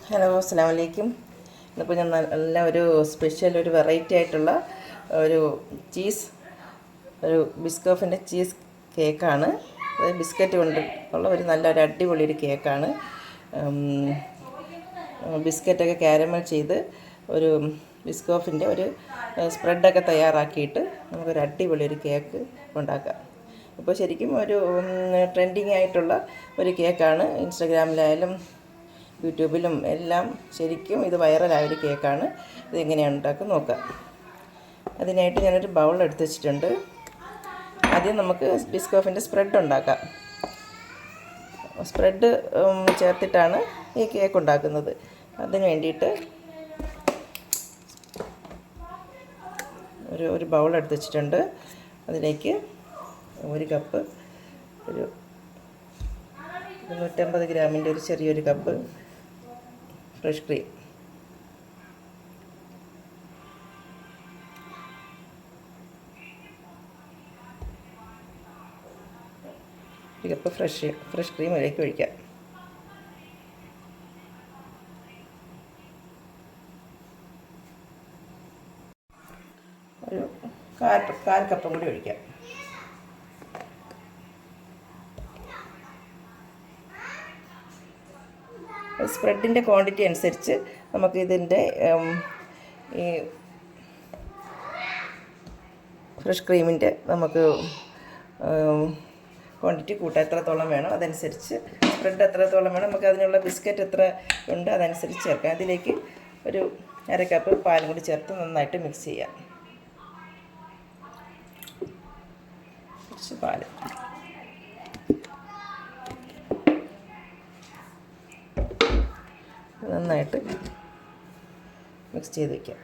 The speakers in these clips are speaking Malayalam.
ഹലോ, അസ്സലാമു അലൈക്കും. ഇന്നിപ്പോൾ ഞാൻ നല്ല ഒരു സ്പെഷ്യൽ ഒരു വെറൈറ്റി ആയിട്ടുള്ള ഒരു ചീസ് ഒരു ബിസ്കോഫിൻ്റെ ചീസ് കേക്കാണ്. അതായത് ബിസ്ക്കറ്റ് കൊണ്ട് ഉള്ള ഒരു നല്ലൊരു അടിപൊളി ഒരു കേക്കാണ്. ബിസ്ക്കറ്റൊക്കെ കാരമൽ ചെയ്ത് ഒരു ബിസ്കോഫിൻ്റെ ഒരു സ്പ്രെഡൊക്കെ തയ്യാറാക്കിയിട്ട് നമുക്കൊരു അടിപൊളി ഒരു കേക്ക് ഉണ്ടാക്കാം. ഇപ്പോൾ ശരിക്കും ഒരു ട്രെൻഡിങ് ആയിട്ടുള്ള ഒരു കേക്കാണ്. ഇൻസ്റ്റഗ്രാമിലായാലും യൂട്യൂബിലും എല്ലാം ശരിക്കും ഇത് വൈറലായൊരു കേക്കാണ്. ഇതെങ്ങനെയാണ് ഉണ്ടാക്കുക നോക്കാം. അതിനായിട്ട് ഞാനൊരു ബൗൾ എടുത്ത് വെച്ചിട്ടുണ്ട്. ആദ്യം നമുക്ക് ബിസ്കോഫിൻ്റെ സ്പ്രെഡ് ഉണ്ടാക്കാം. സ്പ്രെഡ് ചേർത്തിട്ടാണ് ഈ കേക്ക് ഉണ്ടാക്കുന്നത്. അതിന് വേണ്ടിയിട്ട് ഒരു ബൗൾ എടുത്ത് വെച്ചിട്ടുണ്ട്. അതിലേക്ക് ഒരു കപ്പ് ഒരു 150 ഗ്രാമിൻ്റെ ഒരു ചെറിയൊരു കപ്പ് ഫ്രഷ് ക്രീം, ഒരു കപ്പ് ഫ്രഷ് ക്രീം അതിലേക്ക് ഒഴിക്കാം. ഒരു കാൽ കപ്പും കൂടി ഒഴിക്കാം. സ്പ്രെഡിൻ്റെ ക്വാണ്ടിറ്റി അനുസരിച്ച് നമുക്ക് ഇതിൻ്റെ ഈ ഫ്രഷ് ക്രീമിൻ്റെ നമുക്ക് ക്വാണ്ടിറ്റി കൂട്ടാൻ എത്രത്തോളം വേണം അതനുസരിച്ച്, സ്പ്രെഡ് എത്രത്തോളം വേണം നമുക്ക് അതിനുള്ള ബിസ്ക്കറ്റ് എത്ര ഉണ്ട് അതനുസരിച്ച് ചേർക്കാം. അതിലേക്ക് ഒരു അര കപ്പ് പാലും കൂടി ചേർത്ത് നന്നായിട്ട് മിക്സ് ചെയ്യാം. കുറച്ച് പാല്, നന്നായിട്ട് മിക്സ് ചെയ്ത് വയ്ക്കാം.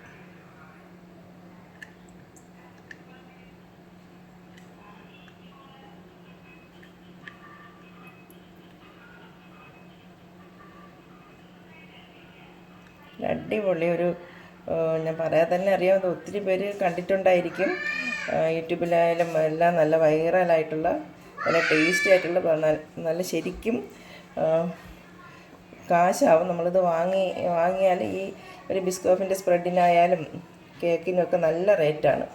അടിപൊളി ഒരു ഞാൻ പറയാതെ തന്നെ അറിയാം, അത് ഒത്തിരി പേര് കണ്ടിട്ടുണ്ടായിരിക്കും. യൂട്യൂബിലായാലും എല്ലാം നല്ല വൈറലായിട്ടുള്ള നല്ല ടേസ്റ്റി ആയിട്ടുള്ള നല്ല ശരിക്കും കാശാവും നമ്മളിത് വാങ്ങിയാൽ. ഈ ഒരു ബിസ്കോഫിൻ്റെ സ്പ്രെഡിനായാലും കേക്കിനൊക്കെ നല്ല റേറ്റാണ്.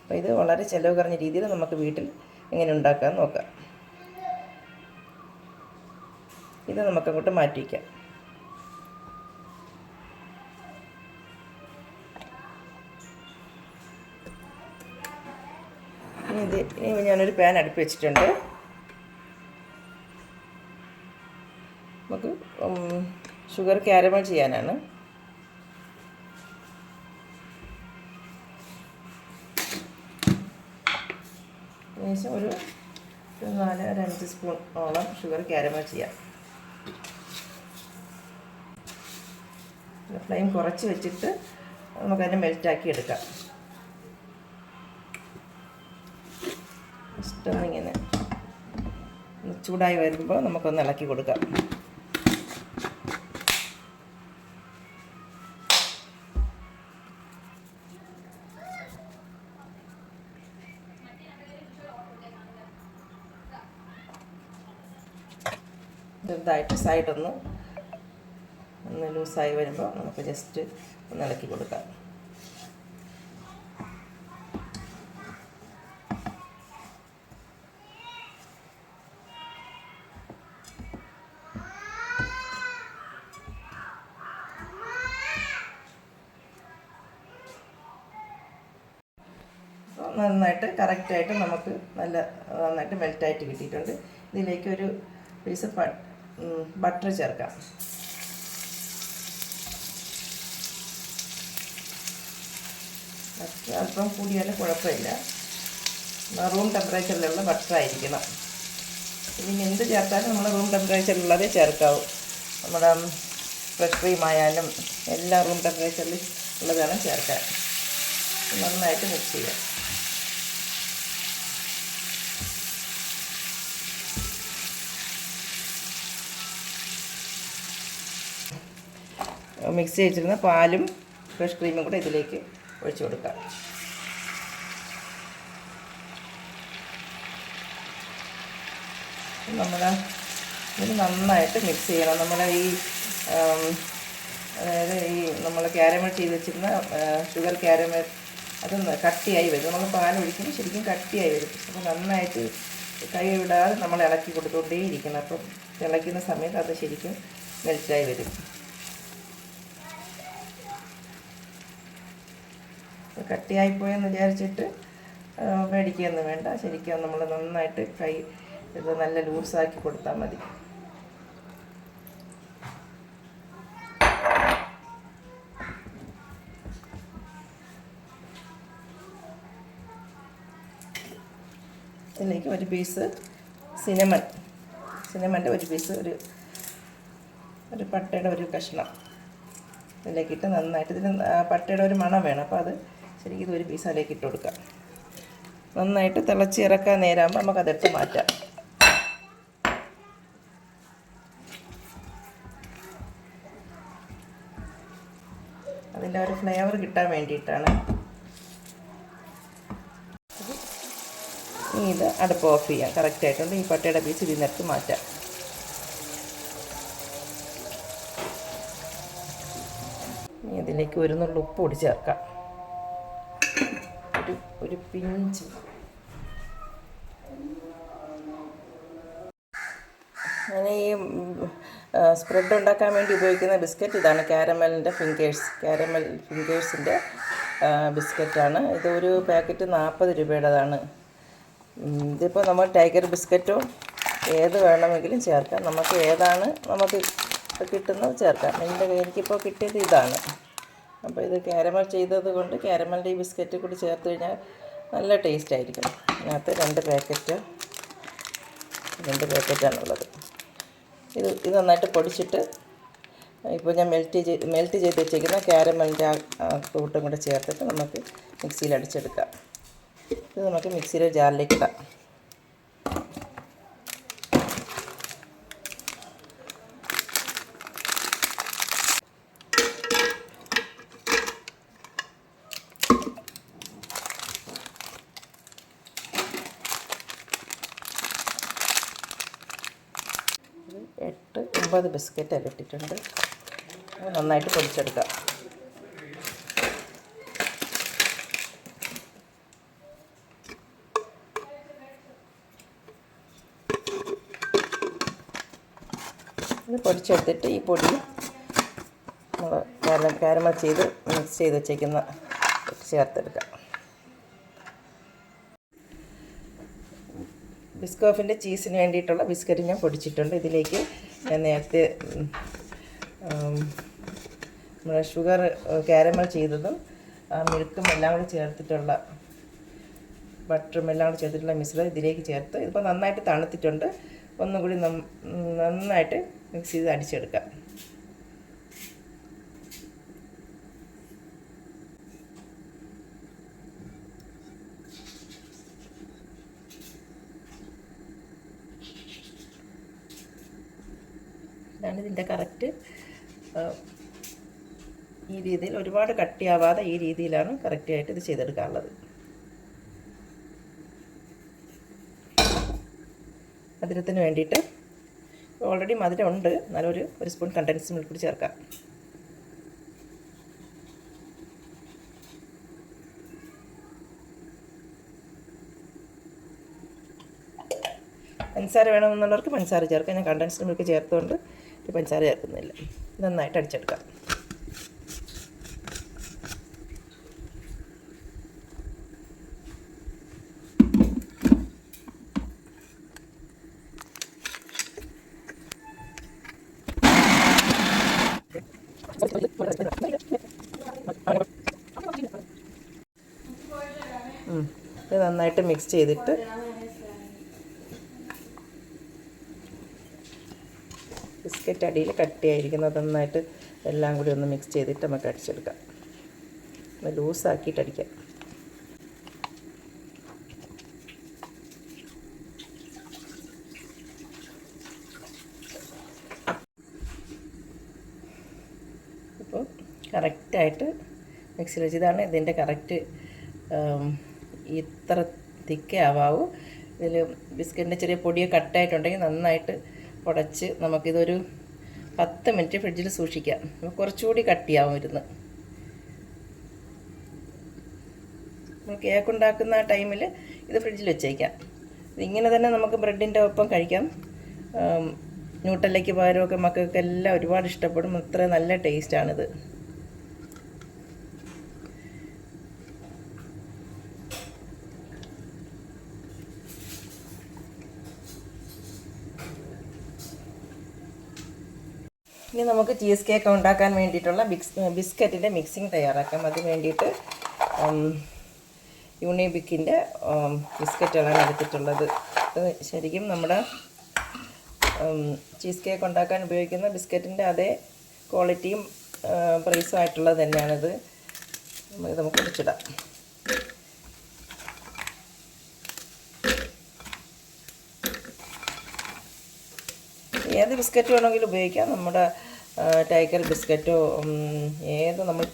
അപ്പോൾ ഇത് വളരെ ചിലവ് കുറഞ്ഞ രീതിയിൽ നമുക്ക് വീട്ടിൽ എങ്ങനെ ഉണ്ടാക്കാൻ നോക്കാം. ഇത് നമുക്കങ്ങോട്ട് മാറ്റി വയ്ക്കാം. ഇനി ഞാനൊരു പാൻ അടുപ്പ് വെച്ചിട്ടുണ്ട്. നമുക്ക് ഷുഗർ കാരമൽ ചെയ്യാനാണ്. ഏകദേശം ഒരു 4-5 സ്പൂൺ ഓളം ഷുഗർ കാരമൽ ചെയ്യാം. ഫ്ലെയിം കുറച്ച് വെച്ചിട്ട് നമുക്കതിനെ മെൽറ്റാക്കി എടുക്കാം. ഇങ്ങനെ ചൂടായി വരുമ്പോൾ നമുക്കൊന്ന് ഇളക്കി കൊടുക്കാം. ചെറുതായിട്ട് സൈഡൊന്ന് ലൂസായി വരുമ്പോൾ നമുക്ക് ജസ്റ്റ് ഒന്ന് ഇളക്കി കൊടുക്കാം. നന്നായിട്ട് കറക്റ്റായിട്ട് നമുക്ക് നന്നായിട്ട് മെൽറ്റായിട്ട് കിട്ടിയിട്ടുണ്ട്. ഇതിലേക്ക് ഒരു പീസ് ബട്ടർ ചേർക്കാം. ബട്ടർ അല്പം കൂടിയാലും കുഴപ്പമില്ല. റൂം ടെമ്പറേച്ചറിലുള്ള ബട്ടർ ആയിരിക്കണം. ഇനി എന്ത് ചേർത്താലും നമ്മൾ റൂം ടെമ്പറേച്ചറിലുള്ളതേ ചേർക്കാവൂ. നമ്മുടെ ഫ്രഷ് ക്രീം ആയാലും എല്ലാം റൂം ടെമ്പറേച്ചറിൽ ഉള്ളതാണ് ചേർക്കാൻ. നന്നായിട്ട് മിക്സ് ചെയ്യാം. മിക്സ് ചെയ്തിരുന്ന പാലും ഫ്രഷ് ക്രീമും കൂടെ ഇതിലേക്ക് ഒഴിച്ചു കൊടുക്കാം. നമ്മൾ ഇത് നന്നായിട്ട് മിക്സ് ചെയ്യണം. നമ്മൾ ഈ അതായത് ഈ നമ്മൾ ക്യാരമൽ ചെയ്ത് വെച്ചിരുന്ന ഷുഗർ ക്യാരമൽ അതൊന്ന് കട്ടിയായി വരും. നമ്മൾ പാൽ ഒഴിക്കുമ്പോൾ ശരിക്കും കട്ടിയായി വരും. അപ്പോൾ നന്നായിട്ട് കൈ വിടാതെ നമ്മൾ ഇളക്കി കൊടുത്തുകൊണ്ടേയിരിക്കണം. അപ്പം തിളയ്ക്കുന്ന സമയത്ത് അത് ശരിക്കും മെൽറ്റായി വരും. കട്ടിയായിപ്പോയെന്ന് വിചാരിച്ചിട്ട് മേടിക്കുകയൊന്നും വേണ്ട. ശരിക്കും നമ്മൾ നന്നായിട്ട് കൈ ഇത് നല്ല ലൂസാക്കി കൊടുത്താൽ മതി. ഇതിലേക്ക് ഒരു പീസ് സിനമൻ്റെ ഒരു പീസ് ഒരു പട്ടയുടെ ഒരു കഷ്ണം ഇതിലേക്കിട്ട് നന്നായിട്ട്, ഇതിന് പട്ടയുടെ ഒരു മണം വേണം. അപ്പോൾ അത് ശരിക്കും ഇതൊരു പീസ് അതിലേക്ക് ഇട്ട് കൊടുക്കാം. നന്നായിട്ട് തിളച്ച് ഇറക്കാൻ നേരമാകുമ്പോൾ നമുക്കതെടുത്ത് മാറ്റാം. അതിൻ്റെ ഒരു ഫ്ലേവർ കിട്ടാൻ വേണ്ടിയിട്ടാണ്. ഇനി ഇത് അടുപ്പ് ഓഫ് ചെയ്യാം. കറക്റ്റായിട്ടുണ്ട്. ഈ പട്ടയുടെ പീസ് ഇതിൽ നിന്നെടുത്ത് മാറ്റാം. ഇനി ഇതിലേക്ക് ഒരു നുള്ളു ഉപ്പ് പൊടി ചേർക്കാം. ഒരു പിഞ്ച്. ഞാൻ ഈ സ്പ്രെഡ് ഉണ്ടാക്കാൻ വേണ്ടി ഉപയോഗിക്കുന്ന ബിസ്ക്കറ്റ് ഇതാണ്. കാരമൽ ഫിംഗേഴ്സിൻ്റെ ബിസ്ക്കറ്റാണ്. ഇതൊരു പാക്കറ്റ് 40 രൂപയുടേതാണ്. ഇതിപ്പോൾ നമ്മൾ ടൈഗർ ബിസ്ക്കറ്റോ ഏത് വേണമെങ്കിലും ചേർക്കാം. നമുക്ക് ഏതാണ് നമുക്ക് കിട്ടുന്നത് ചേർക്കാം. എനിക്കിപ്പോൾ കിട്ടിയത് ഇതാണ്. അപ്പോൾ ഇത് കാരമൽ ചെയ്തത് കൊണ്ട് കാരമലിൻ്റെ ഈ ബിസ്ക്കറ്റ് കൂടി ചേർത്ത് കഴിഞ്ഞാൽ നല്ല ടേസ്റ്റ് ആയിരിക്കും. അതിനകത്ത് 2 പാക്കറ്റാണുള്ളത്. ഇത് നന്നായിട്ട് പൊടിച്ചിട്ട് ഇപ്പോൾ ഞാൻ മെൽറ്റ് ചെയ്ത് വെച്ചിരിക്കുന്ന കാരമലിൻ്റെ ആ കൂട്ടും കൂടെ ചേർത്തിട്ട് നമുക്ക് മിക്സിയിൽ അടിച്ചെടുക്കാം. ഇത് നമുക്ക് മിക്സിയുടെ ജാറിലേക്ക് ഇടാം. ഒരു 8-9 ബിസ്ക്കറ്റ് ഇട്ടിട്ടുണ്ട്. നന്നായിട്ട് പൊടിച്ചെടുക്കാം. ഇത് പൊടിച്ചെടുത്തിട്ട് ഈ പൊടി നമ്മൾ കാരമൽ ചെയ്ത് മിക്സ് ചെയ്ത് വെച്ചേക്കുന്ന ചേർത്തെടുക്കാം. ബിസ്കോഫിൻ്റെ ചീസിന് വേണ്ടിയിട്ടുള്ള ബിസ്ക്കറ്റ് ഞാൻ പൊടിച്ചിട്ടുണ്ട്. ഇതിലേക്ക് ഞാൻ നേരത്തെ നമ്മുടെ ഷുഗർ കാരമൽ ചെയ്തതും മിൽക്കും എല്ലാം കൂടി ചേർത്തിട്ടുള്ള ബട്ടറും എല്ലാം കൂടി ചേർത്തിട്ടുള്ള മിശ്രിതം ഇതിലേക്ക് ചേർത്ത് ഇതിപ്പോൾ നന്നായിട്ട് തണുത്തിട്ടുണ്ട്. ഒന്നും കൂടി നന്നായിട്ട് മിക്സ് ചെയ്ത് അടിച്ചെടുക്കാം. ഇതാണ് ഇതിൻ്റെ കറക്റ്റ്. ഈ രീതിയിൽ ഒരുപാട് കട്ടിയാവാതെ ഈ രീതിയിലാണ് കറക്റ്റായിട്ട് ഇത് ചെയ്തെടുക്കാനുള്ളത്. മധുരത്തിന് വേണ്ടിയിട്ട് ഓൾറെഡി മധുരം ഉണ്ട്, എന്നാലും ഒരു സ്പൂൺ കണ്ടൻസ്ഡ് മിൽക്ക് കൂടി ചേർക്കാം. പഞ്ചസാര വേണമെന്നുള്ളവർക്ക് പഞ്ചസാര ചേർക്കാം. ഞാൻ കണ്ടൻസ്ഡ് മിൽക്ക് ചേർത്തുകൊണ്ട് പഞ്ചസാര ചേർക്കുന്നില്ല. നന്നായിട്ട് അടിച്ചെടുക്കാം. ഇത് നന്നായിട്ട് മിക്സ് ചെയ്തിട്ട് ബിസ്ക്കറ്റ് അടിയിൽ കട്ടിയായിരിക്കുന്നത് നന്നായിട്ട് എല്ലാം കൂടി ഒന്ന് മിക്സ് ചെയ്തിട്ട് നമുക്ക് അടിച്ചെടുക്കാം. ഒന്ന് ലൂസാക്കിയിട്ട് അടിക്കാം. അപ്പോൾ കറക്റ്റായിട്ട് മിക്സിയിൽ വെച്ച് ഇതാണ് ഇതിൻ്റെ കറക്റ്റ്. ഇത്ര തിക്കേ ആവാവൂ. ഇതിൽ ബിസ്ക്കറ്റിൻ്റെ ചെറിയ പൊടിയൊക്കെ കട്ടായിട്ടുണ്ടെങ്കിൽ നന്നായിട്ട് ഉടച്ച് നമുക്കിതൊരു 10 മിനിറ്റ് ഫ്രിഡ്ജിൽ സൂക്ഷിക്കാം. അപ്പോൾ കുറച്ചുകൂടി കട്ടിയാവും ഇരുന്ന്. നമ്മൾ കേക്ക് ഉണ്ടാക്കുന്ന ടൈമിൽ ഇത് ഫ്രിഡ്ജിൽ വെച്ചേക്കാം. ഇങ്ങനെ തന്നെ നമുക്ക് ബ്രെഡിൻ്റെ ഒപ്പം കഴിക്കാം. ന്യൂട്ടല്ലയ്ക്ക് പകരമൊക്കെ മക്കൾക്കെല്ലാം ഒരുപാട് ഇഷ്ടപ്പെടും. അത്ര നല്ല ടേസ്റ്റാണിത്. ഇനി നമുക്ക് ചീസ് കേക്ക് ഉണ്ടാക്കാൻ വേണ്ടിയിട്ടുള്ള ബിസ്ക്കറ്റിൻ്റെ മിക്സിങ് തയ്യാറാക്കാം. അതിന് വേണ്ടിയിട്ട് യൂണിബിക്കിൻ്റെ ബിസ്ക്കറ്റുകളാണ് എടുത്തിട്ടുള്ളത്. ഇത് ശരിക്കും നമ്മുടെ ചീസ് കേക്ക് ഉണ്ടാക്കാൻ ഉപയോഗിക്കുന്ന ബിസ്ക്കറ്റിൻ്റെ അതേ ക്വാളിറ്റിയും പ്രൈസും ആയിട്ടുള്ളത് തന്നെയാണിത്. നമുക്ക് പൊടിച്ചിടാം. ഏത് ബിസ്ക്കറ്റ് വേണമെങ്കിലും ഉപയോഗിക്കാം. നമ്മുടെ ടൈഗർ ബിസ്ക്കറ്റോ ഏത് നമ്മൾ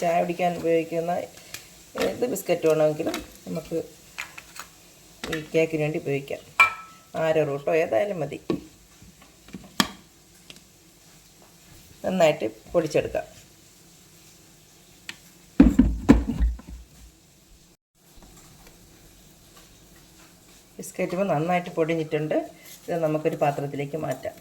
ചായ കുടിക്കാൻ ഉപയോഗിക്കുന്ന ഏത് ബിസ്ക്കറ്റ് വേണമെങ്കിലും നമുക്ക് ഈ കേക്കിന് വേണ്ടി ഉപയോഗിക്കാം. ആരോ റൂട്ടോ ഏതായാലും മതി. നന്നായിട്ട് പൊടിച്ചെടുക്കാം. ബിസ്ക്കറ്റ് നന്നായിട്ട് പൊടിഞ്ഞിട്ടുണ്ട്. ഇത് നമുക്കൊരു പാത്രത്തിലേക്ക് മാറ്റാം.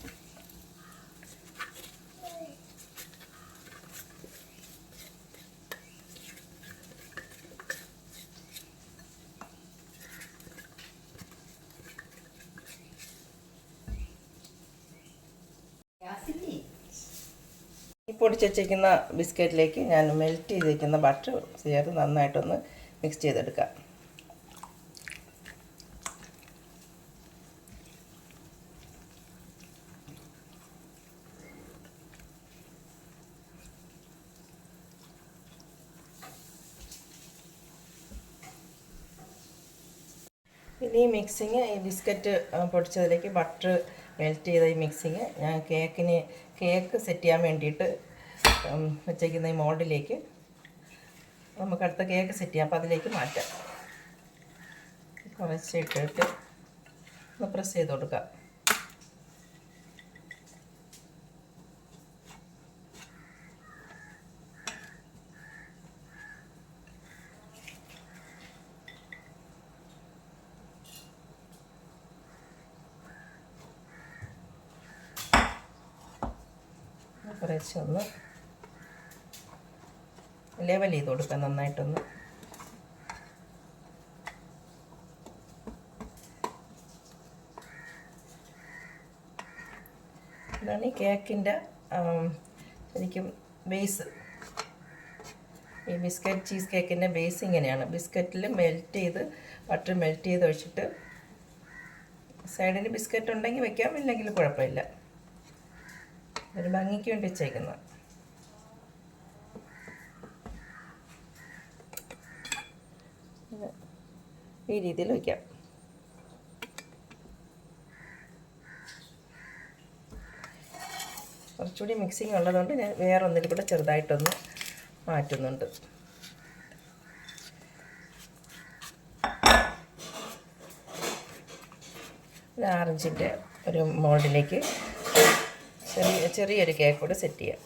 ഈ പൊടിച്ച് വച്ചിരിക്കുന്ന ബിസ്ക്കറ്റിലേക്ക് ഞാൻ മെൽറ്റ് ചെയ്തിരിക്കുന്ന ബട്ടർ ചേർത്ത് നന്നായിട്ടൊന്ന് മിക്സ് ചെയ്തെടുക്കാം. ഈ മിക്സിങ് ഈ ബിസ്ക്കറ്റ് പൊടിച്ചതിലേക്ക് ബട്ടർ മെൽറ്റ് ചെയ്ത ഈ മിക്സിങ് ഞാൻ കേക്ക് സെറ്റ് ചെയ്യാൻ വേണ്ടിയിട്ട് വെച്ചേക്കുന്ന ഈ മോൾഡിലേക്ക് നമുക്ക് അടുത്ത കേക്ക് സെറ്റ് ചെയ്യാം. അപ്പോൾ അതിലേക്ക് മാറ്റാം. കുറച്ചിട്ടിട്ട് ഒന്ന് പ്രസ് ചെയ്ത് കൊടുക്കാം. കുറച്ചൊന്ന് ലെവൽ ചെയ്ത് കൊടുക്കാം നന്നായിട്ടൊന്ന്. ഇതാണ് ഈ കേക്കിൻ്റെ ശരിക്കും ബേസ്. ഈ ബിസ്ക്കറ്റ് ചീസ് കേക്കിൻ്റെ ബേസ് ഇങ്ങനെയാണ്. ബിസ്ക്കറ്റിൽ ബട്ടർ മെൽറ്റ് ചെയ്ത് ഒഴിച്ചിട്ട് സൈഡിന് ബിസ്ക്കറ്റ് ഉണ്ടെങ്കിൽ വെക്കാം, ഇല്ലെങ്കിൽ കുഴപ്പമില്ല. ഒരു ഭംഗിക്ക് വേണ്ടി വെച്ചേക്കുന്നത്. ഈ രീതിയിൽ വയ്ക്കാം. കുറച്ചുകൂടി മിക്സിങ് ഉള്ളതുകൊണ്ട് ഞാൻ വേറെ ഒന്നിലും കൂടെ ചെറുതായിട്ടൊന്ന് മാറ്റുന്നുണ്ട്. ഒരു 6 ഇഞ്ചിൻ്റെ ഒരു മോൾഡിലേക്ക് ചെറിയൊരു കേക്ക് കൂടെ സെറ്റ് ചെയ്യാം.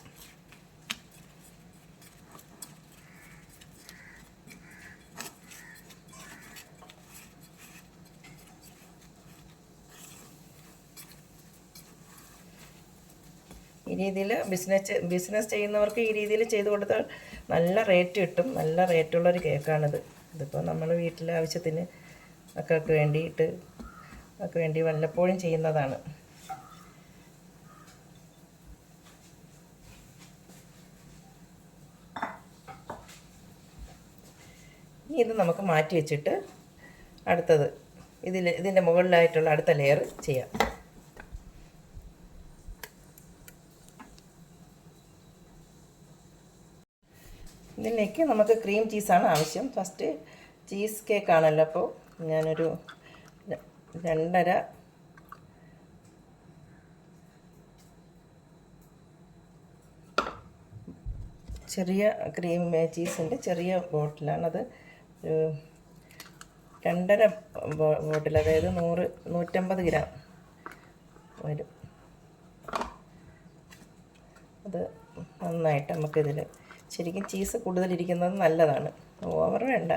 ഈ രീതിയിൽ ബിസിനസ് ചെയ്യുന്നവർക്ക് ഈ രീതിയിൽ ചെയ്ത് കൊടുത്താൽ നല്ല റേറ്റ് കിട്ടും. നല്ല റേറ്റുള്ളൊരു കേക്കാണിത്. ഇതിപ്പോൾ നമ്മൾ വീട്ടിലെ ആവശ്യത്തിന് മക്കൾക്ക് വേണ്ടി വല്ലപ്പോഴും ചെയ്യുന്നതാണ്. ഇത് നമുക്ക് മാറ്റി വെച്ചിട്ട് അടുത്തത് ഇതിൻ്റെ മുകളിലായിട്ടുള്ള അടുത്ത ലെയർ ചെയ്യാം. ഇതിലേക്ക് നമുക്ക് ക്രീം ചീസാണ് ആവശ്യം. ഫസ്റ്റ് ചീസ് കേക്കാണല്ലോ, അപ്പോൾ ഞാനൊരു 2.5 ചെറിയ ക്രീം ചീസിൻ്റെ ചെറിയ ബോട്ടിലാണത്. 2.5 ബോട്ടിൽ, അതായത് 150 ഗ്രാം വരും. അത് നന്നായിട്ട് നമുക്കിതിൽ ശരിക്കും ചീസ് കൂടുതലിരിക്കുന്നത് നല്ലതാണ്. ഓവർ വേണ്ട.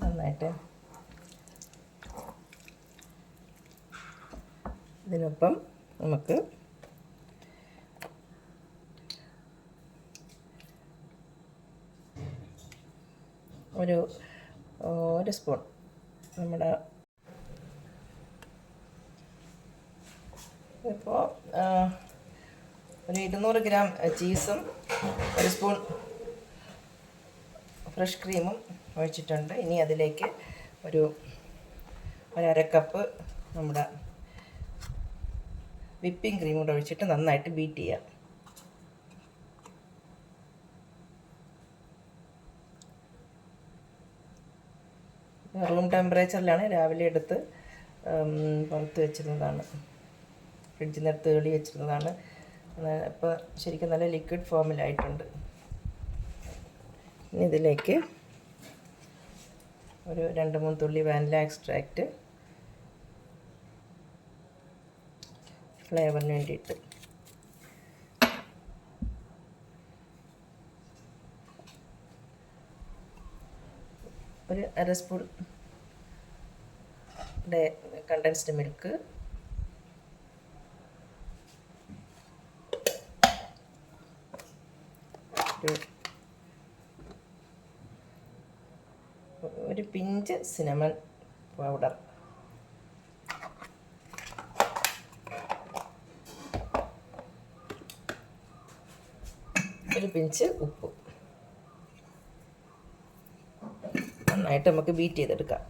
നന്നായിട്ട് ഇതിനൊപ്പം നമുക്ക് ഒരു സ്പൂൺ നമ്മുടെ ഇപ്പോൾ ഒരു 200 ഗ്രാം ചീസും ഒരു സ്പൂൺ ഫ്രഷ് ക്രീമും ഒഴിച്ചിട്ടുണ്ട്. ഇനി അതിലേക്ക് ഒരു 1/2 കപ്പ് നമ്മുടെ വിപ്പിംഗ് ക്രീം കൂടെ ഒഴിച്ചിട്ട് നന്നായിട്ട് ബീറ്റ് ചെയ്യാം. റൂം ടെമ്പറേച്ചറിലാണ് രാവിലെ എടുത്ത് പുറത്ത് വെച്ചിരുന്നതാണ്, ഫ്രിഡ്ജിൽ നിന്ന് എടുത്ത് ഏളി വെച്ചിരുന്നതാണ്. ഇപ്പോൾ ശരിക്കും നല്ല ലിക്വിഡ് ഫോമിലായിട്ടുണ്ട്. ഇനി ഇതിലേക്ക് ഒരു 2-3 തുള്ളി വാനില എക്സ്ട്രാക്റ്റ് ഫ്ലേവറിന് വേണ്ടിയിട്ട്, ഒരു 1/2 സ്പൂൺ കണ്ടൻസ്ഡ് മിൽക്ക്, ഒരു പിഞ്ച് സിനമൺ പൗഡർ, ഒരു പിഞ്ച് ഉപ്പ്. നന്നായിട്ട് നമുക്ക് ബീറ്റ് ചെയ്തെടുക്കാം.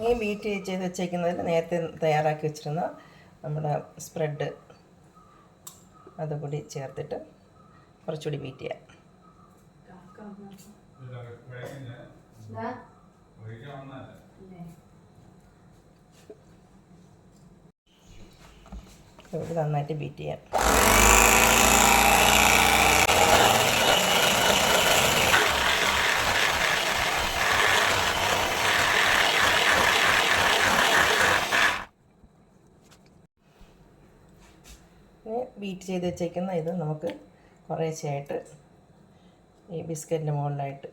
ഈ ബീറ്റ് ചെയ്ത് വെച്ചേക്കുന്നതിൽ നേരത്തെ തയ്യാറാക്കി വെച്ചിരുന്ന നമ്മുടെ സ്പ്രെഡ് അതുകൂടി ചേർത്തിട്ട് കുറച്ചുകൂടി ബീറ്റ് ചെയ്യാം. ഇത് നന്നായിട്ട് ബീറ്റ് ചെയ്യാം. ബീറ്റ് ചെയ്ത് വെച്ചേക്കുന്ന ഇത് നമുക്ക് കുറേശ്ശെയായിട്ട് ഈ ബിസ്ക്കറ്റിൻ്റെ മുകളിലായിട്ട്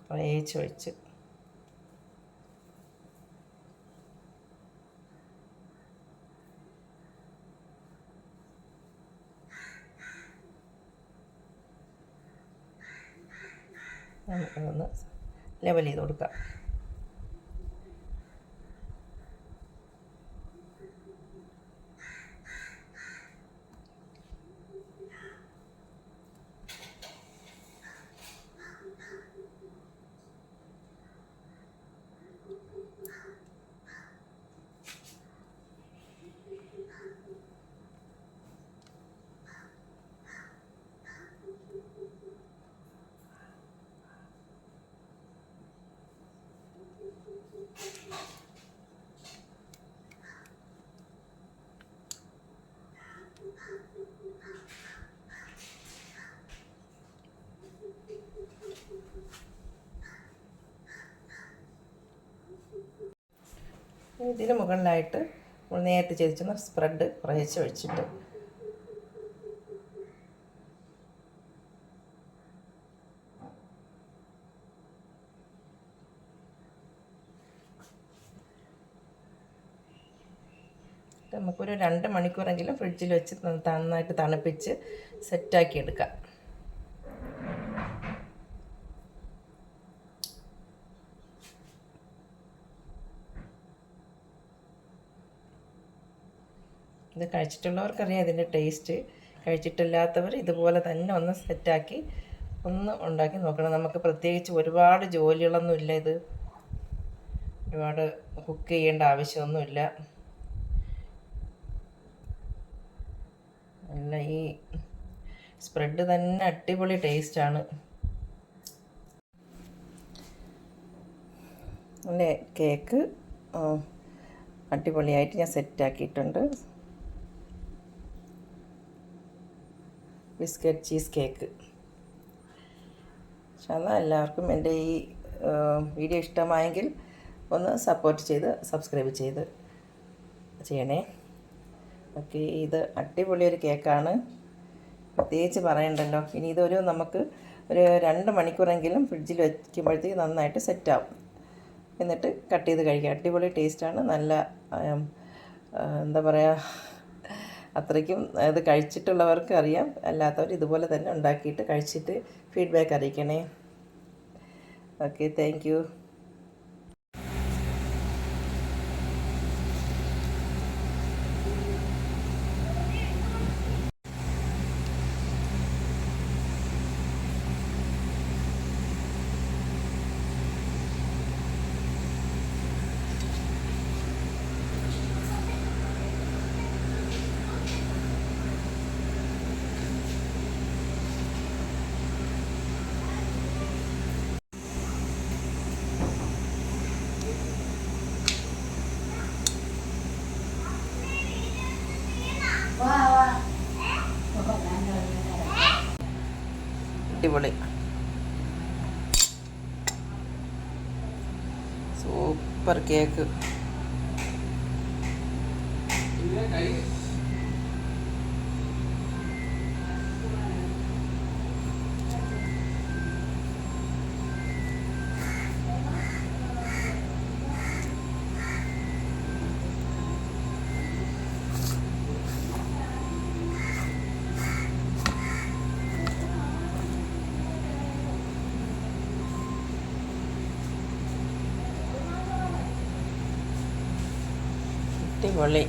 കുറേശ്ശെ ഒഴിച്ച് നമുക്കൊന്ന് ലെവൽ ചെയ്ത് കൊടുക്കാം. ഇതിന് മുകളിലായിട്ട് നമ്മൾ നേരത്തെ ചെയ്തിരുന്ന സ്പ്രെഡ് കുറേശ്ശെ ഒഴിച്ചിട്ട് നമുക്കൊരു 2 മണിക്കൂറെങ്കിലും ഫ്രിഡ്ജിൽ വെച്ച് നന്നായിട്ട് തണുപ്പിച്ച് സെറ്റാക്കി എടുക്കാം. ഇത് കഴിച്ചിട്ടുള്ളവർക്കറിയാം ഇതിൻ്റെ ടേസ്റ്റ്. കഴിച്ചിട്ടില്ലാത്തവർ ഇതുപോലെ തന്നെ ഒന്ന് സെറ്റാക്കി ഒന്ന് ഉണ്ടാക്കി നോക്കണം. നമുക്ക് പ്രത്യേകിച്ച് ഒരുപാട് ജോലികളൊന്നുമില്ല, ഇത് ഒരുപാട് കുക്ക് ചെയ്യേണ്ട ആവശ്യമൊന്നുമില്ല. അല്ല, ഈ സ്പ്രെഡ് തന്നെ അടിപൊളി ടേസ്റ്റാണ്. എൻ്റെ കേക്ക് അടിപൊളിയായിട്ട് ഞാൻ സെറ്റാക്കിയിട്ടുണ്ട്. Biscuit cheese cake. എന്നാൽ എല്ലാവർക്കും എൻ്റെ ഈ വീഡിയോ ഇഷ്ടമായെങ്കിൽ ഒന്ന് സപ്പോർട്ട് ചെയ്ത് സബ്സ്ക്രൈബ് ചെയ്യണേ. ഓക്കെ, ഇത് അടിപൊളിയൊരു കേക്കാണ്, പ്രത്യേകിച്ച് പറയണ്ടല്ലോ. ഇനി ഇതൊരു നമുക്ക് ഒരു 2 മണിക്കൂറെങ്കിലും ഫ്രിഡ്ജിൽ വയ്ക്കുമ്പോഴത്തേക്ക് നന്നായിട്ട് സെറ്റാവും. എന്നിട്ട് കട്ട് ചെയ്ത് കഴിക്കാം. അടിപൊളി ടേസ്റ്റാണ്. നല്ല എന്താ പറയുക, അത്രയ്ക്കും ഇത് കഴിച്ചിട്ടുള്ളവർക്ക് അറിയാം. അല്ലാത്തവർ ഇതുപോലെ തന്നെ ഉണ്ടാക്കിയിട്ട് കഴിച്ചിട്ട് ഫീഡ്ബാക്ക് അറിയിക്കണേ. Okay, thank you. അടിപൊളി സൂപ്പർ കേക്ക്. അടിപൊളി.